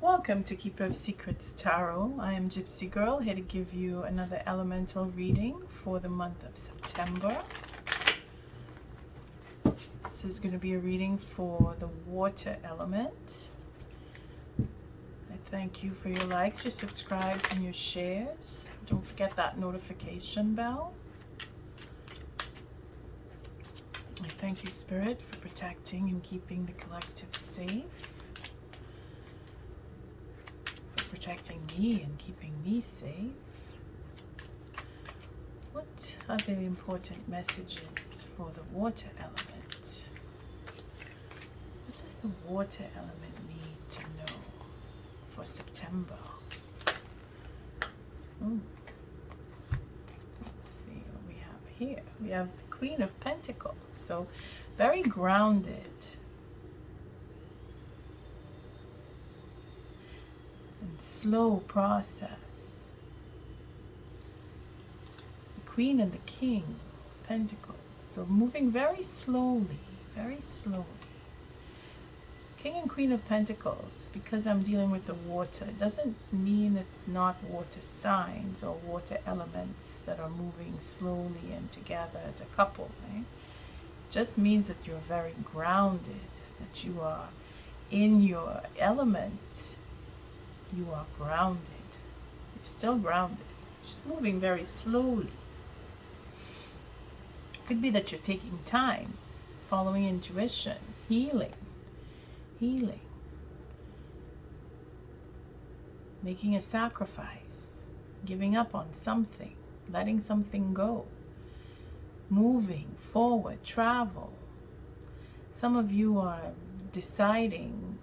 Welcome to Keeper of Secrets Tarot. I am Gypsy Girl, here to give you another elemental reading for the month of September. This is going to be a reading for the water element. I thank you for your likes, your subscribes, and your shares. Don't forget that notification bell. I thank you, Spirit, for protecting and keeping the collective safe. Protecting me and keeping me safe. What are the important messages for the water element? What does the water element need to know for September? Let's see what we have here. We have the Queen of Pentacles, so very grounded. Slow process. The Queen and the King of Pentacles, so moving very slowly, very slowly. King and Queen of Pentacles, because I'm dealing with the water, doesn't mean it's not water signs or water elements that are moving slowly and together as a couple, right? Just means that you're very grounded, that you are in your element. You are grounded. You're still grounded. Just moving very slowly. Could be that you're taking time, following intuition, healing, making a sacrifice, giving up on something, letting something go, moving forward, travel. Some of you are deciding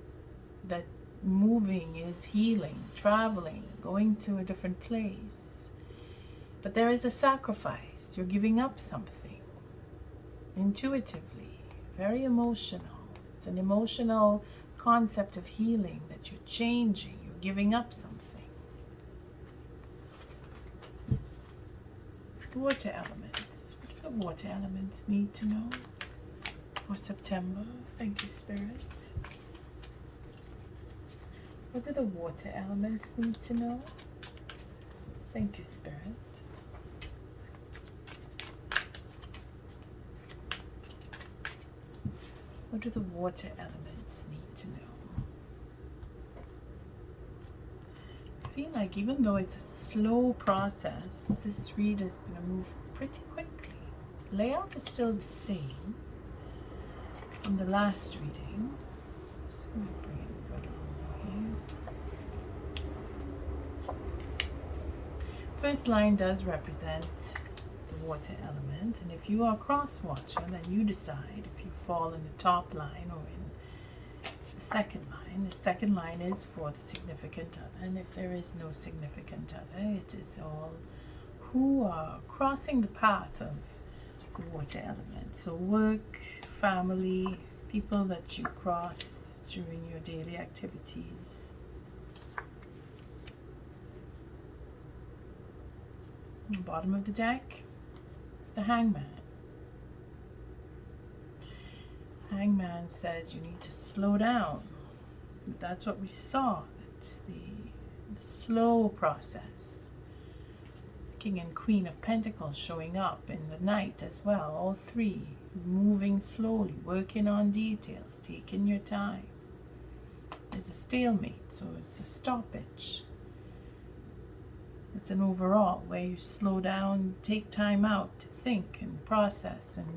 that moving is healing, traveling, going to a different place. But there is a sacrifice. You're giving up something intuitively, very emotional. It's an emotional concept of healing that you're changing. You're giving up something. Water elements. What do the water elements need to know for September? Thank you, Spirit. What do the water elements need to know? Thank you, Spirit. What do the water elements need to know? I feel like even though it's a slow process, this read is going to move pretty quickly. Layout is still the same from the last reading. Just going to bring it over here. First line does represent the water element, and if you are a cross watcher, then you decide if you fall in the top line or in the second line. The second line is for the significant other, and if there is no significant other, it is all who are crossing the path of the water element. So work, family, people that you cross during your daily activities. The bottom of the deck is the Hangman. Hangman says you need to slow down. That's what we saw. It's the slow process. King and Queen of Pentacles showing up in the night as well. All three moving slowly, working on details, taking your time. There's a stalemate, so it's a stoppage. It's an overall where you slow down, take time out to think and process and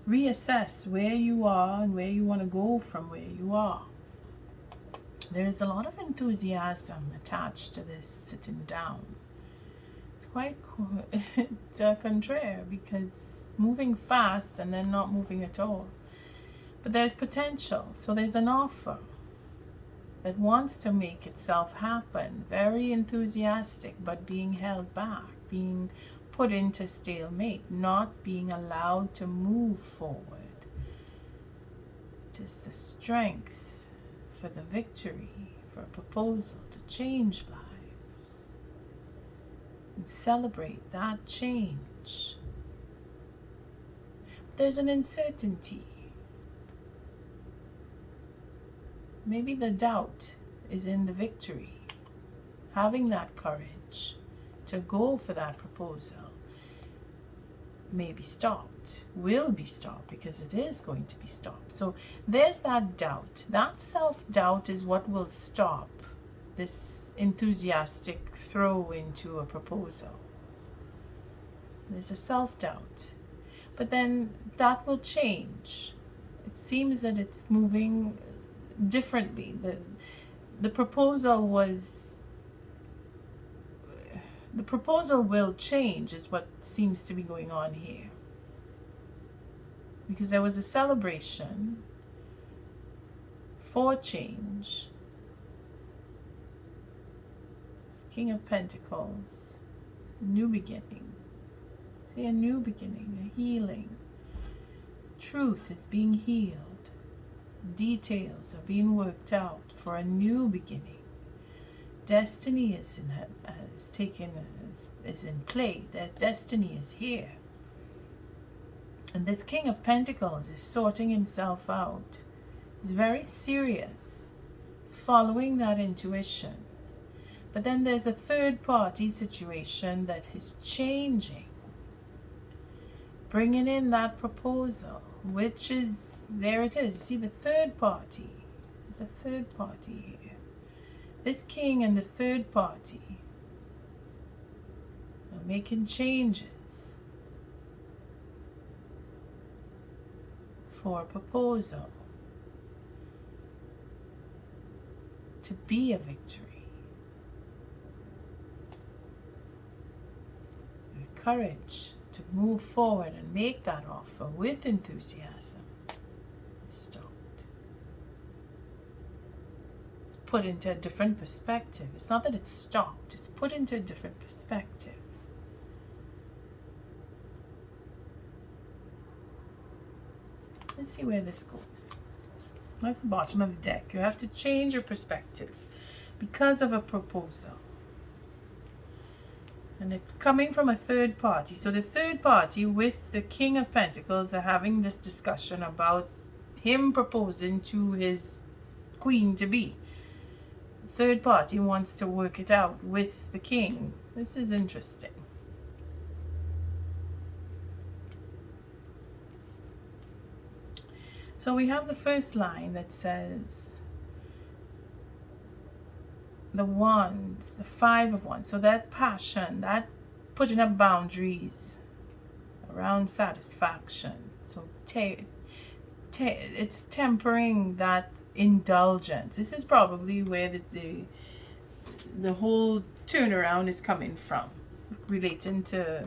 reassess where you are and where you want to go from where you are. There's a lot of enthusiasm attached to this sitting down. It's quite contrary, because moving fast and then not moving at all. But there's potential, so there's an offer that wants to make itself happen, very enthusiastic, but being held back, being put into stalemate, not being allowed to move forward. It is the strength for the victory, for a proposal to change lives and celebrate that change. There's an uncertainty. Maybe the doubt is in the victory. Having that courage to go for that proposal may be stopped, will be stopped, because it is going to be stopped. So there's that doubt. That self-doubt is what will stop this enthusiastic throw into a proposal. There's a self-doubt. But then that will change. It seems that it's moving differently. The proposal will change, is what seems to be going on here. Because there was a celebration for change. This King of Pentacles, new beginning. See, a new beginning, a healing. Truth is being healed. Details are being worked out for a new beginning. Destiny is in play. Their destiny is here. And this King of Pentacles is sorting himself out. He's very serious. He's following that intuition. But then there's a third party situation that is changing. Bringing in that proposal, which is, there it is. See, the third party. There's a third party here. This king and the third party are making changes for a proposal to be a victory. With courage to move forward and make that offer with enthusiasm. Stopped. It's put into a different perspective. It's not that it's stopped, it's put into a different perspective. Let's see where this goes. That's the bottom of the deck. You have to change your perspective because of a proposal. And it's coming from a third party. So the third party with the King of Pentacles are having this discussion about him proposing to his queen-to-be. The third party wants to work it out with the king. This is interesting. So we have the first line that says, the wands, the 5 of wands. So that passion, that putting up boundaries around satisfaction. So it's tempering that indulgence. This is probably where the whole turnaround is coming from, relating to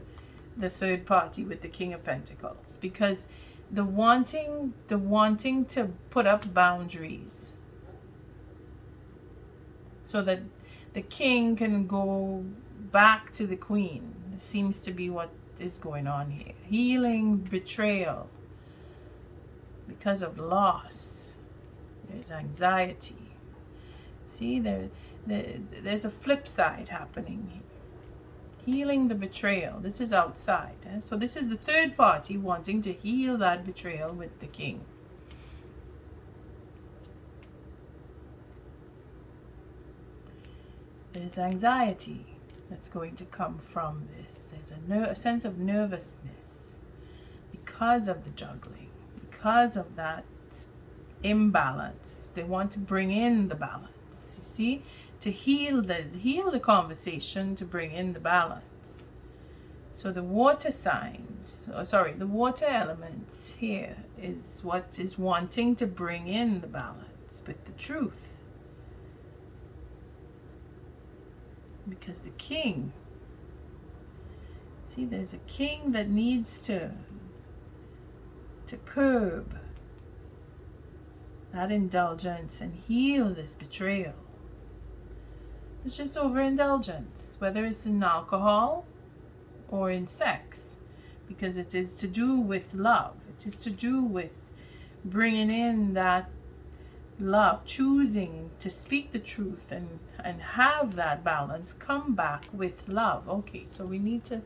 the third party with the King of Pentacles. Because the wanting to put up boundaries so that the king can go back to the queen. This seems to be what is going on here. Healing betrayal because of loss. There's anxiety. See, there's a flip side happening here. Healing the betrayal. This is outside. So this is the third party wanting to heal that betrayal with the king. There's anxiety that's going to come from this. There's a sense of nervousness because of the juggling, because of that imbalance. They want to bring in the balance. You see, to heal the conversation, to bring in the balance. So the water signs, the water elements here is what is wanting to bring in the balance with the truth. Because the king, see, there's a king that needs to curb that indulgence and heal this betrayal. It's just overindulgence, whether it's in alcohol or in sex, because it is to do with love. It is to do with bringing in that love, choosing to speak the truth and have that balance come back with love. Okay, so we need to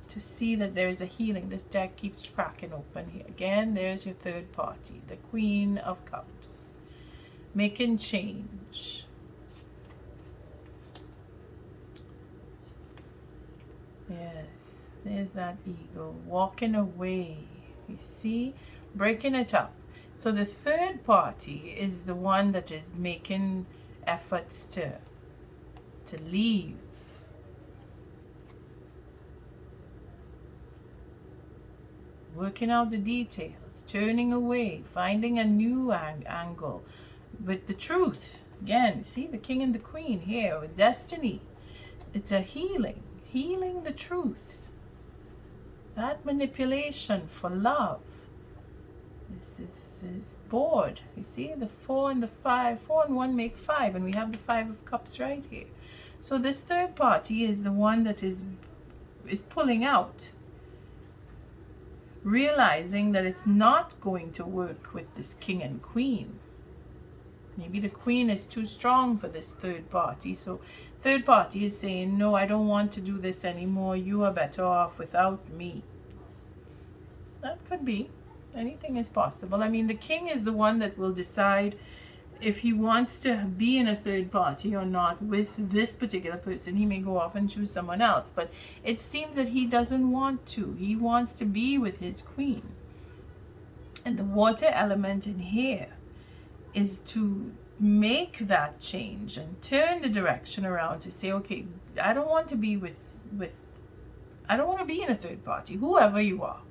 see that there's a healing. This deck keeps cracking open here. Again, there's your third party, the Queen of Cups, making change. There's that ego walking away. You see, breaking it up. So the third party is the one that is making efforts to leave. Working out the details, turning away, finding a new angle with the truth. Again, see the king and the queen here with destiny. It's a healing the truth. That manipulation for love is bored. You see the 4 and the 5, 4 and 1 make 5, and we have the 5 of cups right here. So this third party is the one that is pulling out, realizing that it's not going to work with this king and queen. Maybe the queen is too strong for this third party. So third party is saying, no, I don't want to do this anymore. You are better off without me. That could be. Anything is possible. I mean, the king is the one that will decide if he wants to be in a third party or not with this particular person. He may go off and choose someone else, but it seems that he doesn't want to. He wants to be with his queen. And the water element in here is to make that change and turn the direction around to say, okay, I don't want to be I don't want to be in a third party, whoever you are.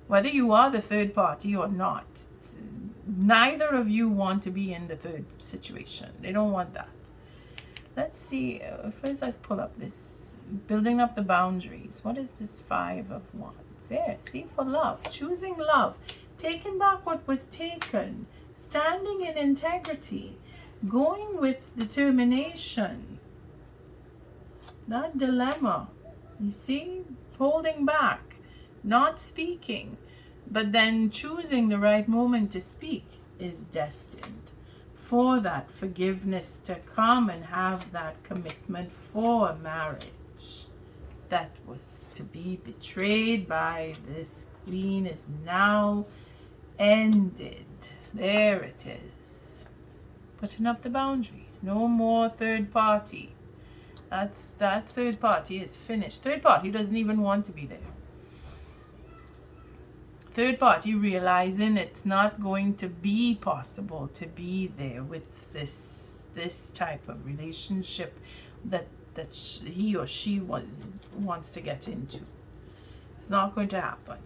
Whether you are the third party or not, neither of you want to be in the third situation. They don't want that. Let's see. First, let's pull up this. Building up the boundaries. What is this 5 of Wands? There. See, for love. Choosing love. Taking back what was taken. Standing in integrity. Going with determination. That dilemma. You see? Holding back. Not speaking, but then choosing the right moment to speak is destined for that forgiveness to come and have that commitment for marriage that was to be betrayed by this queen is now ended. There it is. Putting up the boundaries. No more third party. That third party is finished. Third party doesn't even want to be there. Third party realizing it's not going to be possible to be there with this type of relationship that he or she wants to get into. It's not going to happen.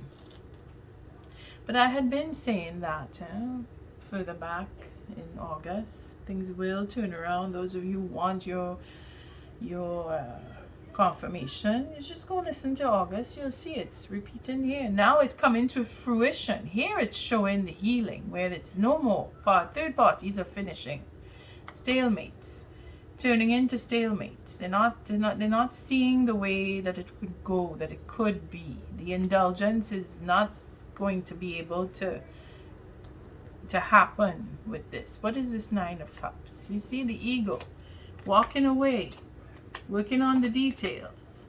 But I had been saying that further back in August, things will turn around. Those of you who want your confirmation, you just go listen to August. You'll see it's repeating here. Now it's coming to fruition. Here it's showing the healing where it's no more third parties are finishing. Stalemates, turning into stalemates. They're not seeing the way that it could go, that it could be. The indulgence is not going to be able to happen with this. What is this 9 of Cups? You see the ego walking away. Working on the details.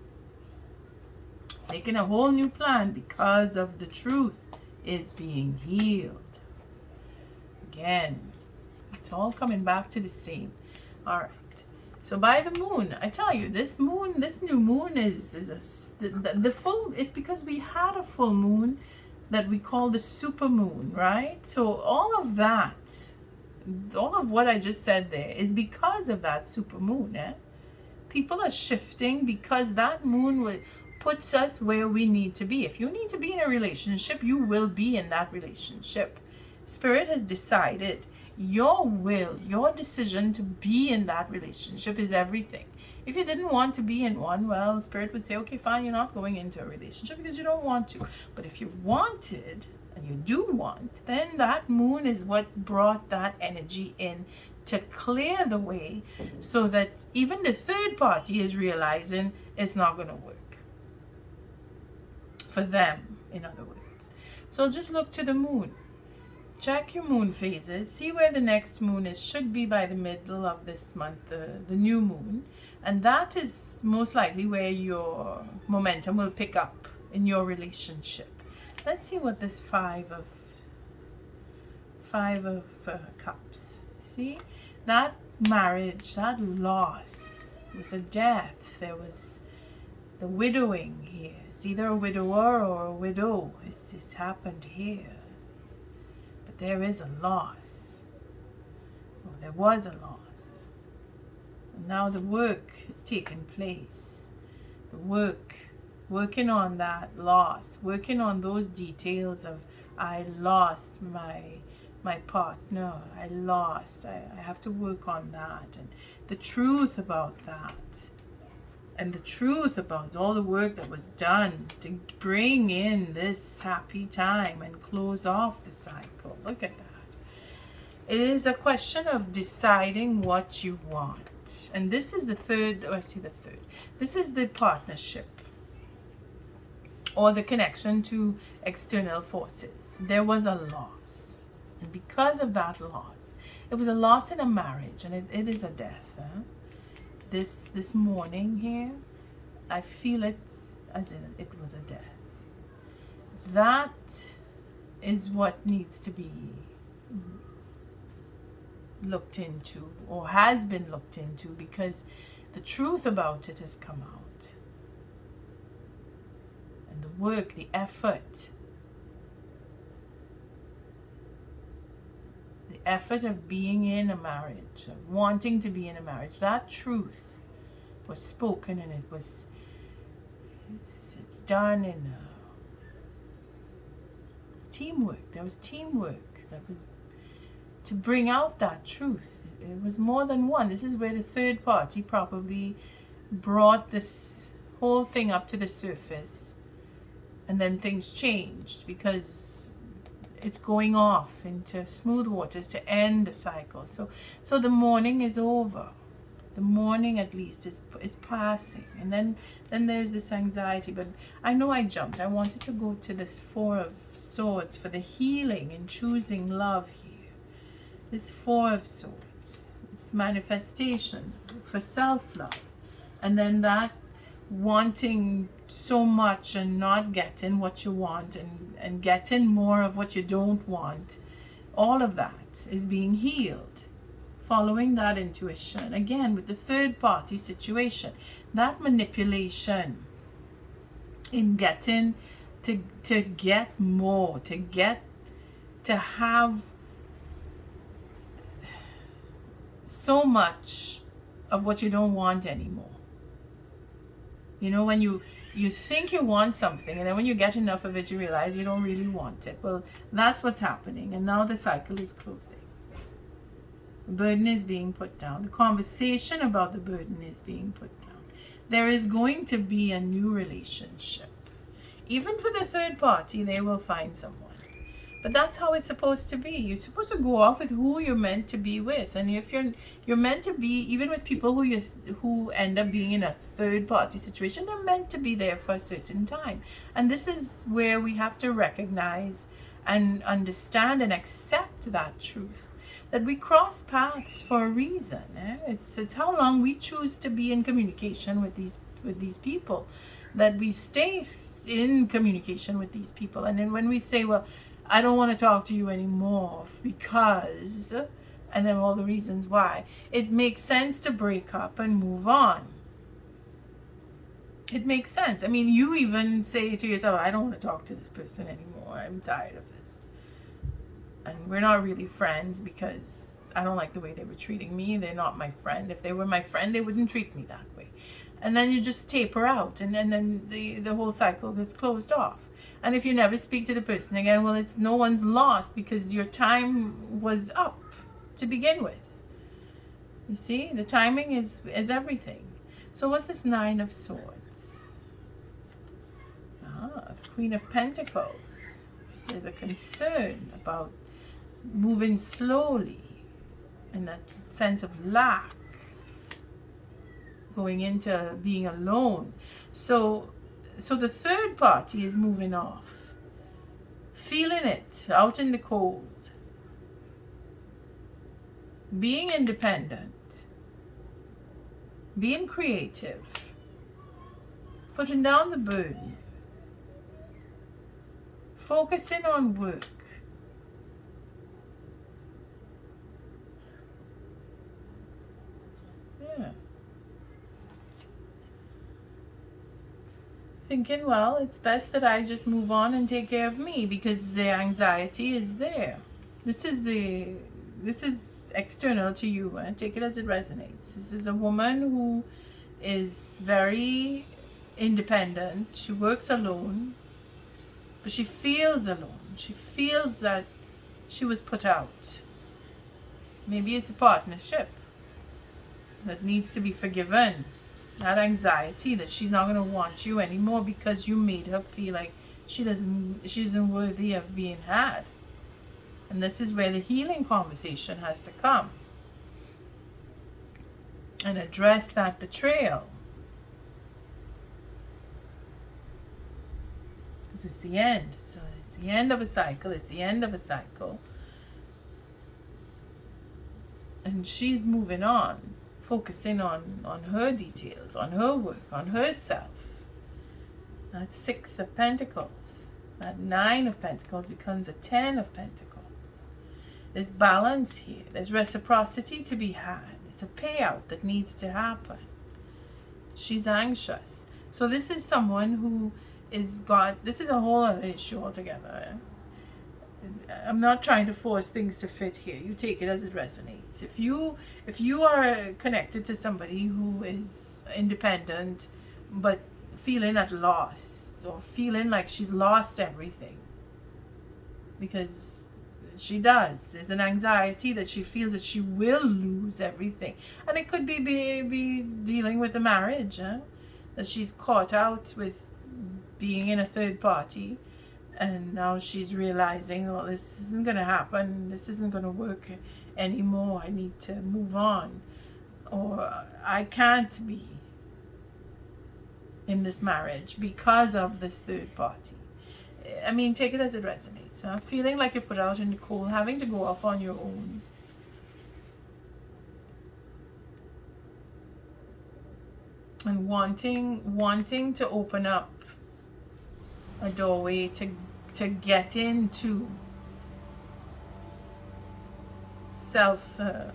Making a whole new plan because of the truth is being healed. Again, it's all coming back to the same. All right. So by the moon, I tell you, this new moon is the full. It's because we had a full moon that we call the super moon, right? So all of what I just said there is because of that super moon, People are shifting because that moon puts us where we need to be. If you need to be in a relationship, you will be in that relationship. Spirit has decided your will, your decision to be in that relationship is everything. If you didn't want to be in one, well, Spirit would say, okay, fine, you're not going into a relationship because you don't want to. But if you wanted, and you do want, then that moon is what brought that energy in to clear the way so that even the third party is realizing it's not going to work for them, in other words. So just look to the moon. Check your moon phases. See where the next moon is. Should be by the middle of this month, the new moon. And that is most likely where your momentum will pick up in your relationship. Let's see what this 5 of Cups. See? That marriage, that loss, was a death. There was The widowing here. It's either a widower or a widow. It's happened here. But there is a loss. Or there was a loss. And now the work has taken place. The working on that loss, working on those details of I lost my partner, I have to work on that, and the truth about that, and the truth about all the work that was done to bring in this happy time and close off the cycle. Look at that. It is a question of deciding what you want. And this is the third, this is the partnership or the connection to external forces. There was a loss. And because of that loss, it was a loss in a marriage, and it is a death. This morning here, I feel it as in it was a death. That is what needs to be looked into, or has been looked into, because the truth about it has come out. And the work, the effort of being in a marriage, of wanting to be in a marriage, that truth was spoken, and it's done in teamwork. There was teamwork that was to bring out that truth. It was more than one. This is where the third party probably brought this whole thing up to the surface, and then things changed because it's going off into smooth waters to end the cycle. So the mourning is over. The mourning at least is passing. And then there's this anxiety. But I know I jumped. I wanted to go to this Four of Swords for the healing and choosing love here. This Four of Swords. It's manifestation for self-love. And then that wanting so much and not getting what you want, and getting more of what you don't want, all of that is being healed, following that intuition. Again, with the third party situation, that manipulation in getting to get more, to have so much of what you don't want anymore. You know, when you think you want something, and then when you get enough of it, you realize you don't really want it. Well, that's what's happening. And now the cycle is closing. The burden is being put down. The conversation about the burden is being put down. There is going to be a new relationship. Even for the third party, they will find someone. But that's how it's supposed to be. You're supposed to go off with who you're meant to be with. And if you're meant to be, even with people who end up being in a third party situation, they're meant to be there for a certain time. And this is where we have to recognize and understand and accept that truth, that we cross paths for a reason. It's how long we choose to be in communication with these people, that we stay in communication with these people. And then when we say, well, I don't want to talk to you anymore because, and then all the reasons why, it makes sense to break up and move on. It makes sense. I mean, you even say to yourself, I don't want to talk to this person anymore. I'm tired of this. And we're not really friends because I don't like the way they were treating me. They're not my friend. If they were my friend, they wouldn't treat me that way. And then you just taper out, and then the whole cycle gets closed off. And if you never speak to the person again, well, it's no one's loss, because your time was up to begin with. You see, the timing is everything. So what's this Nine of Swords? Queen of Pentacles. There's a concern about moving slowly, and that sense of lack, going into being alone. So the third party is moving off, feeling it out in the cold, being independent, being creative, putting down the burden, focusing on work. Yeah. thinking, well, it's best that I just move on and take care of me because the anxiety is there. This is external to you, and take it as it resonates. This is a woman who is very independent. She works alone, but she feels alone. She feels that she was put out. Maybe it's a partnership that needs to be forgiven. That anxiety that she's not going to want you anymore because you made her feel like she isn't worthy of being had. And this is where the healing conversation has to come and address that betrayal. Because it's the end. So it's the end of a cycle. It's the end of a cycle. And she's moving on, focusing on her details, on her work, on herself. That's 6 of Pentacles. That 9 of Pentacles becomes a 10 of Pentacles. There's balance here. There's reciprocity to be had. It's a payout that needs to happen. She's anxious. So this is someone who this is a whole other issue altogether. I'm not trying to force things to fit here. You take it as it resonates. If you are connected to somebody who is independent but feeling at loss or feeling like she's lost everything, because she does. There's an anxiety that she feels that she will lose everything. And it could be dealing with the marriage, that she's caught out with being in a third party. And now she's realizing, oh, this isn't going to happen. This isn't going to work anymore. I need to move on. Or I can't be in this marriage because of this third party. I mean, take it as it resonates. Feeling like you're put out in the cold, having to go off on your own. And wanting to open up a doorway to get into self not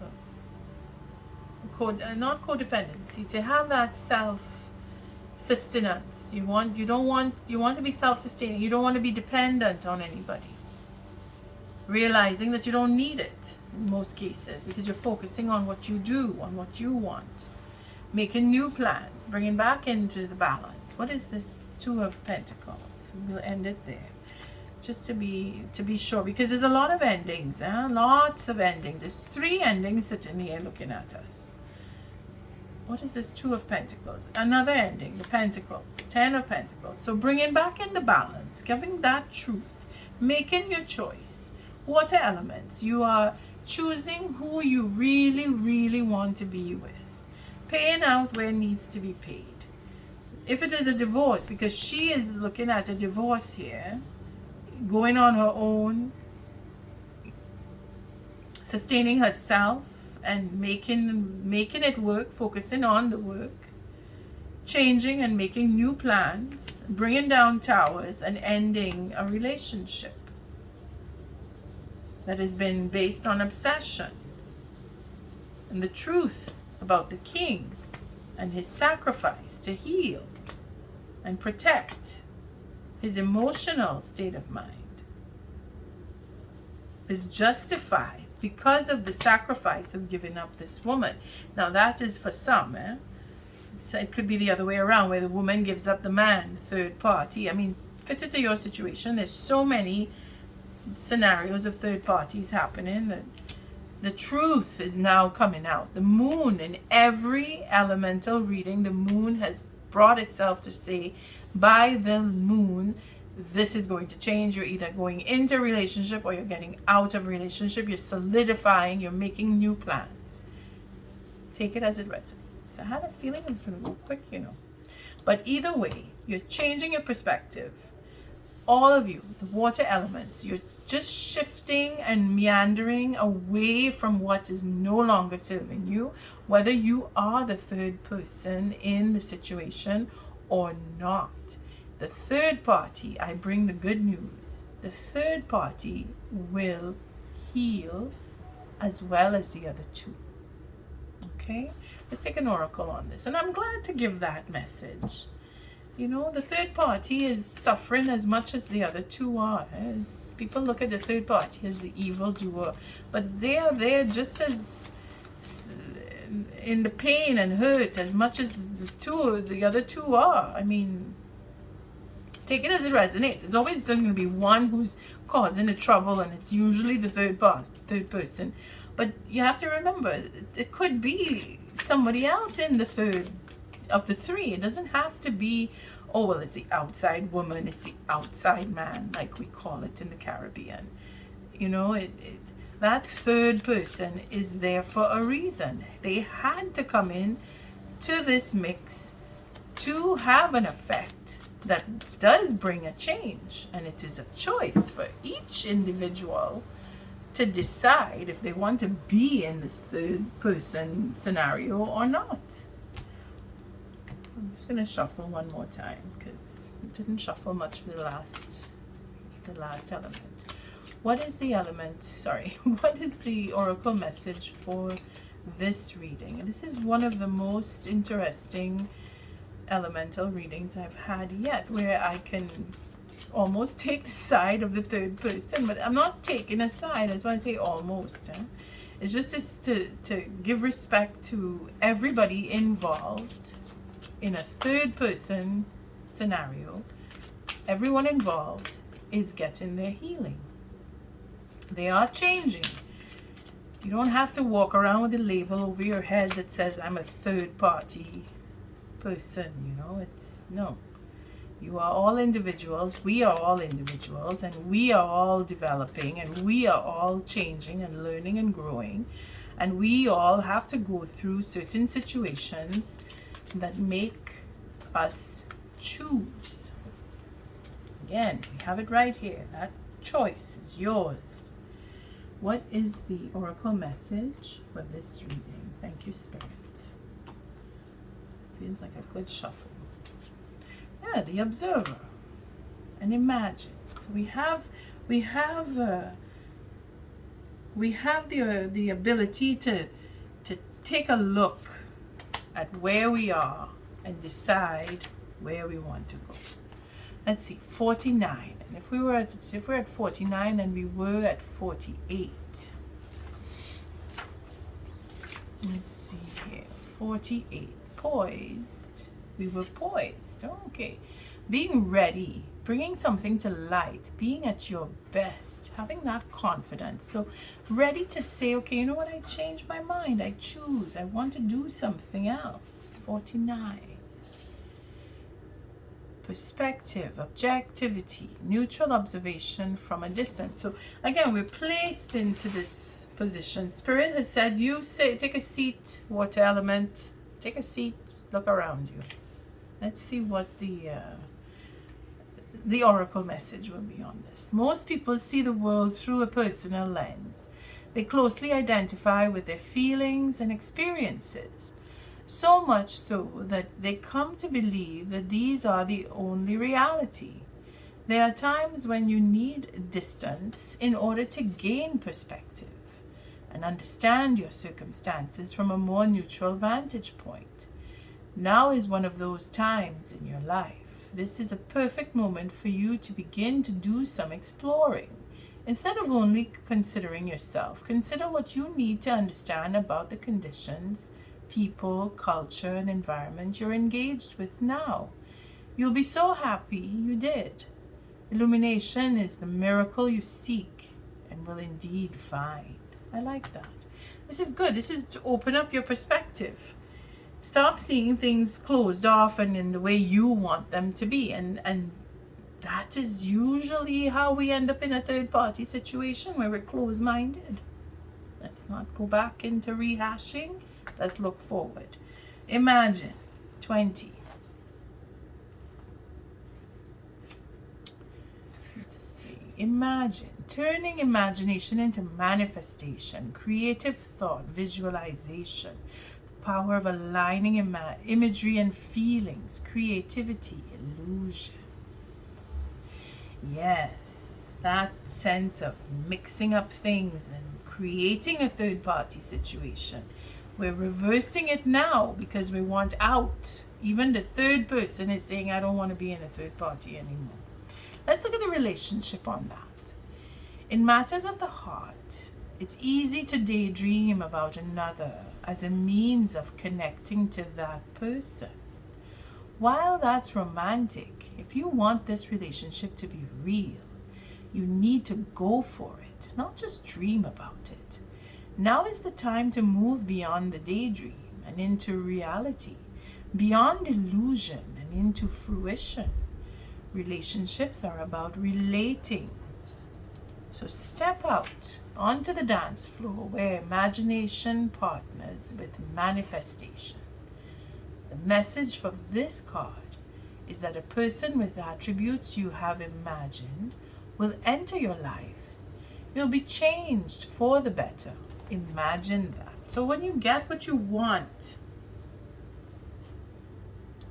codependency, to have that self sustenance. You want to be self-sustaining. You don't want to be dependent on anybody. Realizing that you don't need it in most cases because you're focusing on what you do, on what you want. Making new plans, bringing back into the balance. What is this 2 of Pentacles? We'll end it there. Just to be sure, because there's a lot of endings, lots of endings. There's 3 endings sitting here looking at us. What is this 2 of Pentacles? Another ending, the Pentacles, 10 of Pentacles. So bringing back in the balance, giving that truth, making your choice. Water elements, you are choosing who you really, really want to be with. Paying out where it needs to be paid. If it is a divorce, because she is looking at a divorce here, going on her own, sustaining herself and making it work, focusing on the work, changing and making new plans, bringing down towers and ending a relationship that has been based on obsession. And the truth about the king and his sacrifice to heal and protect his emotional state of mind is justified because of the sacrifice of giving up this woman. Now that is for some, So it could be the other way around, where the woman gives up the man, third party. I mean, fit it to your situation. There's so many scenarios of third parties happening that the truth is now coming out. The moon, in every elemental reading, the moon has brought itself to say, by the moon, this is going to change. You're either going into a relationship or you're getting out of a relationship. You're solidifying, you're making new plans. Take it as it resonates. I had a feeling it was going to go quick, But either way, you're changing your perspective. All of you, the water elements, you're just shifting and meandering away from what is no longer serving you, whether you are the third person in the situation or not. The third party, I bring the good news. The third party will heal as well as the other 2. Okay? Let's take an oracle on this. And I'm glad to give that message. you know, the third party is suffering as much as the other two are. People look at the third party as the evildoer, but they are there just as in the pain and hurt as much as the other two are. I mean, take it as it resonates. There's always going to be one who's causing the trouble, and it's usually the third person. But you have to remember, it could be somebody else in the third of the three. It doesn't have to be, oh, well, it's the outside woman, it's the outside man, like we call it in the Caribbean. You know, that third person is there for a reason. They had to come in to this mix to have an effect that does bring a change. And it is a choice for each individual to decide if they want to be in this third person scenario or not. I'm just going to shuffle one more time because it didn't shuffle much for the last element. What is the element? Sorry, what is the oracle message for this reading? And this is one of the most interesting elemental readings I've had yet, where I can almost take the side of the third person, but I'm not taking a side. That's why I say almost. It's just to give respect to everybody involved in a third person scenario. Everyone involved is getting their healing. They are changing. You don't have to walk around with a label over your head that says I'm a third party person, you know. It's no. You are all individuals. We are all individuals, and we are all developing, and we are all changing and learning and growing, and we all have to go through certain situations that make us choose. Again, we have it right here. That choice is yours. What is the oracle message for this reading? Thank you, Spirit. Feels like a good shuffle. Yeah, the observer and imagine. So we have the ability to take a look at where we are and decide where we want to go. Let's see, 49. And if we're at 49, then we were at 48. Let's see here, 48. Poised. We were poised. Okay. Being ready, bringing something to light, being at your best, having that confidence. So ready to say, okay, you know what? I changed my mind. I choose. I want to do something else. 49. Perspective, objectivity, neutral observation from a distance. So again, we're placed into this position. Spirit has said, you say, take a seat, water element. Take a seat, look around you. Let's see what the oracle message will be on this. Most people see the world through a personal lens. They closely identify with their feelings and experiences, so much so that they come to believe that these are the only reality. There are times when you need distance in order to gain perspective and understand your circumstances from a more neutral vantage point. Now is one of those times in your life. This is a perfect moment for you to begin to do some exploring. Instead of only considering yourself, consider what you need to understand about the conditions, people, culture, and environment you're engaged with now. You'll be so happy you did. Illumination is the miracle you seek and will indeed find. I like that. This is good. This is to open up your perspective. Stop seeing things closed off and in the way you want them to be. And that is usually how we end up in a third party situation where we're closed-minded. Let's not go back into rehashing. Let's look forward. Imagine 20. Let's see. Imagine. Turning imagination into manifestation, creative thought, visualization, the power of aligning imagery and feelings, creativity, illusions. Yes, that sense of mixing up things and creating a third party situation. We're reversing it now because we want out Even the third person is saying, I don't want to be in a third party anymore. Let's look at the relationship on that. In matters of the heart, it's easy to daydream about another as a means of connecting to that person. While that's romantic, if you want this relationship to be real, you need to go for it, not just dream about it. Now is the time to move beyond the daydream and into reality, beyond illusion and into fruition. Relationships are about relating. So step out onto the dance floor where imagination partners with manifestation. The message for this card is that a person with attributes you have imagined will enter your life. You'll be changed for the better. Imagine that. So when you get what you want,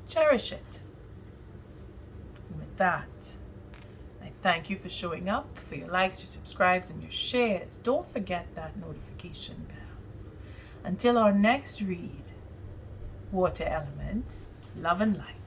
cherish it. With that, I thank you for showing up, for your likes, your subscribes, and your shares. Don't forget that notification bell. Until our next read, water elements, love and light.